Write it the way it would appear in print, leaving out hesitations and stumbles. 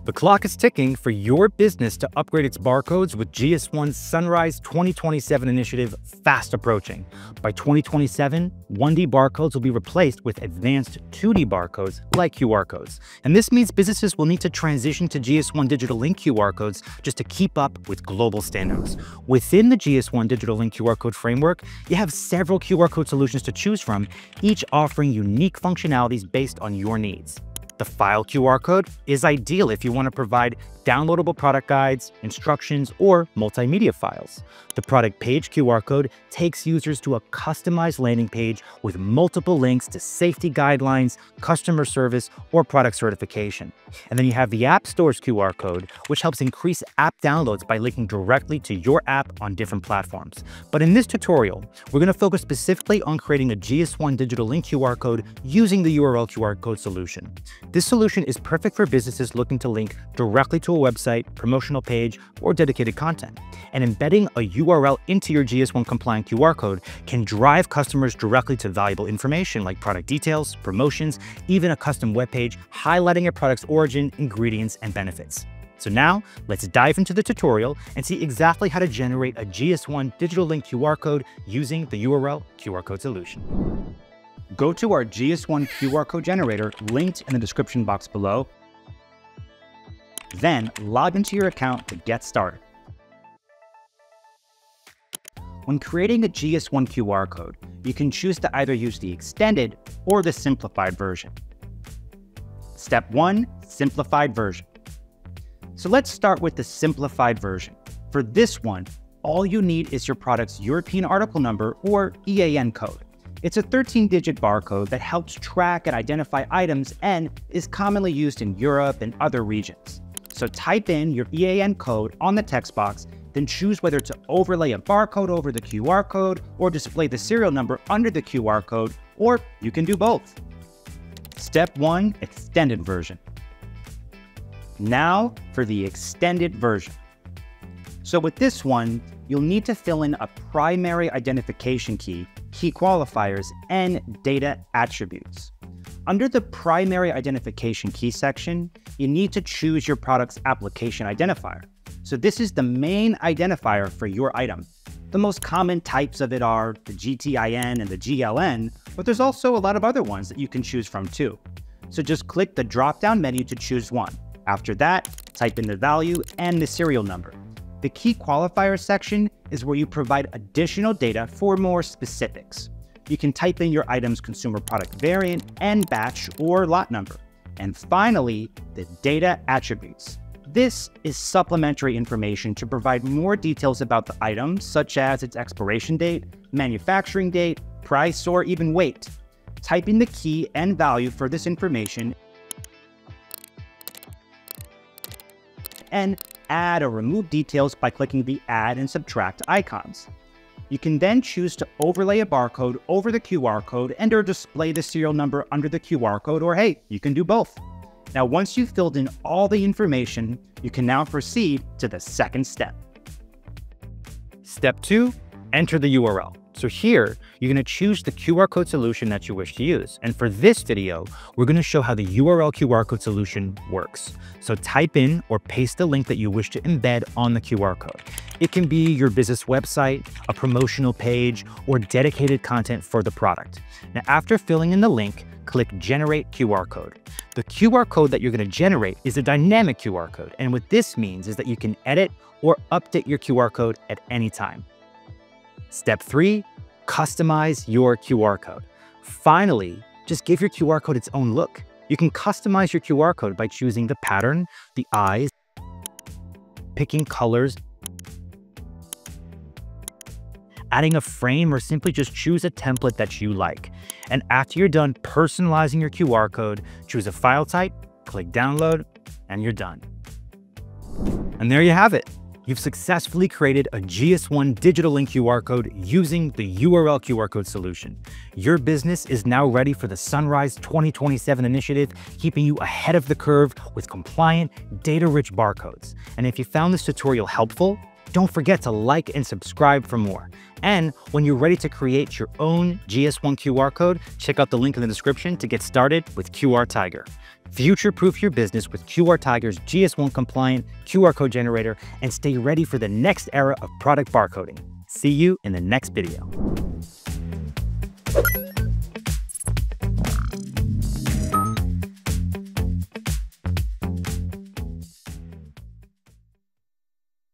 The clock is ticking for your business to upgrade its barcodes with GS1's Sunrise 2027 initiative fast approaching. By 2027, 1D barcodes will be replaced with advanced 2D barcodes like QR codes. And this means businesses will need to transition to GS1 Digital Link QR codes just to keep up with global standards. Within the GS1 Digital Link QR code framework, you have several QR code solutions to choose from, each offering unique functionalities based on your needs. The File QR code is ideal if you want to provide downloadable product guides, instructions, or multimedia files. The Product Page QR code takes users to a customized landing page with multiple links to safety guidelines, customer service, or product certification. And then you have the App Store's QR code, which helps increase app downloads by linking directly to your app on different platforms. But in this tutorial, we're going to focus specifically on creating a GS1 Digital Link QR code using the URL QR code solution. This solution is perfect for businesses looking to link directly to a website, promotional page, or dedicated content. And embedding a URL into your GS1 compliant QR code can drive customers directly to valuable information like product details, promotions, even a custom web page highlighting your product's origin, ingredients, and benefits. So now, let's dive into the tutorial and see exactly how to generate a GS1 Digital Link QR code using the URL QR code solution. Go to our GS1 QR code generator linked in the description box below. Then log into your account to get started. When creating a GS1 QR code, you can choose to either use the extended or the simplified version. Step 1, simplified version. So let's start with the simplified version. For this one, all you need is your product's European article number or EAN code. It's a 13-digit barcode that helps track and identify items and is commonly used in Europe and other regions. So type in your EAN code on the text box, then choose whether to overlay a barcode over the QR code or display the serial number under the QR code, or you can do both. Step 1, extended version. Now for the extended version. So with this one, you'll need to fill in a primary identification key, key qualifiers, and data attributes. Under the primary identification key section, you need to choose your product's application identifier. So this is the main identifier for your item. The most common types of it are the GTIN and the GLN, but there's also a lot of other ones that you can choose from too. So just click the drop-down menu to choose one. After that, type in the value and the serial number. The key qualifier section is where you provide additional data for more specifics. You can type in your item's consumer product variant and batch or lot number. And finally, the data attributes. This is supplementary information to provide more details about the item, such as its expiration date, manufacturing date, price, or even weight. Type in the key and value for this information and add or remove details by clicking the Add and Subtract icons. You can then choose to overlay a barcode over the QR code and or display the serial number under the QR code, or hey, you can do both. Now, once you've filled in all the information, you can now proceed to the second step. Step 2, enter the URL. So here, you're going to choose the QR code solution that you wish to use. And for this video, we're going to show how the URL QR code solution works. So type in or paste the link that you wish to embed on the QR code. It can be your business website, a promotional page, or dedicated content for the product. Now, after filling in the link, click Generate QR Code. The QR code that you're going to generate is a dynamic QR code. And what this means is that you can edit or update your QR code at any time. Step 3, customize your QR code. Finally, just give your QR code its own look. You can customize your QR code by choosing the pattern, the eyes, picking colors, adding a frame, or simply just choose a template that you like. And after you're done personalizing your QR code, choose a file type, click download, and you're done. And there you have it. You've successfully created a GS1 Digital Link QR code using the URL QR code solution. Your business is now ready for the Sunrise 2027 initiative, keeping you ahead of the curve with compliant, data-rich barcodes. And if you found this tutorial helpful, don't forget to like and subscribe for more. And when you're ready to create your own GS1 QR code, check out the link in the description to get started with QR Tiger. Future-proof your business with QR Tiger's GS1 compliant QR code generator and stay ready for the next era of product barcoding. See you in the next video.